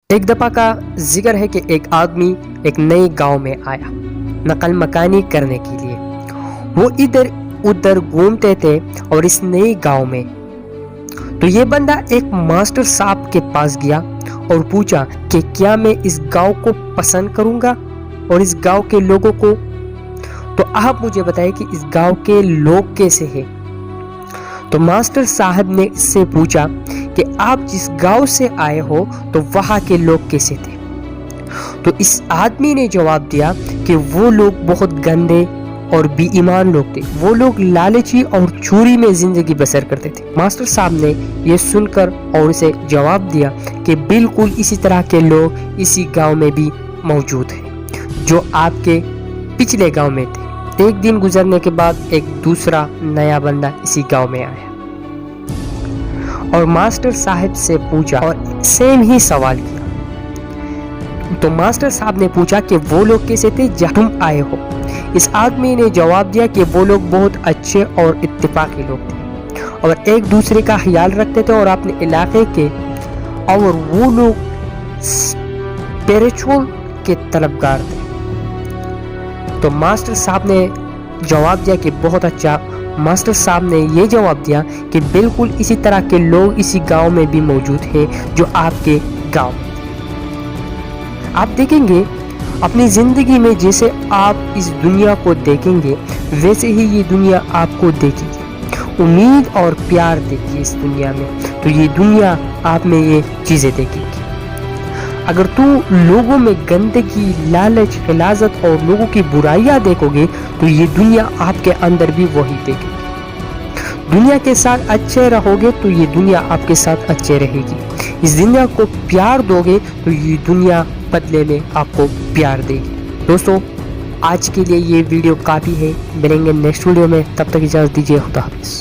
ایک دفعہ کا ذکر ہے کہ ایک آدمی ایک نئے گاؤں میں آیا نقل مکانی کرنے کے لیے۔ وہ ادھر ادھر گھومتے تھے اور اس نئے گاؤں میں تو یہ بندہ ایک ماسٹر صاحب کے پاس گیا اور پوچھا کہ کیا میں اس گاؤں کو پسند کروں گا اور اس گاؤں کے لوگوں کو، تو آپ مجھے بتائیں کہ اس گاؤں کے لوگ کیسے ہیں۔ تو ماسٹر صاحب نے اس سے پوچھا کہ آپ جس گاؤں سے آئے ہو تو وہاں کے لوگ کیسے تھے۔ تو اس آدمی نے جواب دیا کہ وہ لوگ بہت گندے اور بے ایمان لوگ تھے، وہ لوگ لالچی اور چوری میں زندگی بسر کرتے تھے۔ ماسٹر صاحب نے یہ سن کر اور اسے جواب دیا کہ بالکل اسی طرح کے لوگ اسی گاؤں میں بھی موجود ہیں جو آپ کے پچھلے گاؤں میں تھے۔ ایک دن گزرنے کے بعد ایک دوسرا نیا بندہ اسی گاؤں میں آیا اور ماسٹر صاحب سے پوچھا اور سیم ہی سوال کیا۔ تو ماسٹر صاحب نے پوچھا کہ وہ لوگ کیسے تھے جہاں تم آئے ہو۔ اس آدمی نے جواب دیا کہ وہ لوگ بہت اچھے اور اتفاقی لوگ تھے اور ایک دوسرے کا خیال رکھتے تھے اور اپنے علاقے کے، اور وہ لوگ اسپریچول کے طلبگار تھے۔ تو ماسٹر صاحب نے جواب دیا کہ بہت اچھا۔ ماسٹر صاحب نے یہ جواب دیا کہ بالکل اسی طرح کے لوگ اسی گاؤں میں بھی موجود ہیں جو آپ کے گاؤں میں تھے۔ آپ دیکھیں گے اپنی زندگی میں جیسے آپ اس دنیا کو دیکھیں گے ویسے ہی یہ دنیا آپ کو دیکھے گی، امید اور پیار دیکھیے اس دنیا میں، تو یہ دنیا آپ میں یہ چیزیں دیکھے گی۔ اگر تو لوگوں میں گندگی، لالچ، غلاظت اور لوگوں کی برائیاں دیکھو گے تو یہ دنیا آپ کے اندر بھی وہی دیکھے گی۔ دنیا کے ساتھ اچھے رہو گے تو یہ دنیا آپ کے ساتھ اچھے رہے گی۔ اس دنیا کو پیار دو گے تو یہ دنیا بدلے میں آپ کو پیار دے گی۔ دوستو، آج کے لیے یہ ویڈیو کافی ہے، ملیں گے نیکسٹ ویڈیو میں، تب تک اجازت دیجیے، خدا حافظ۔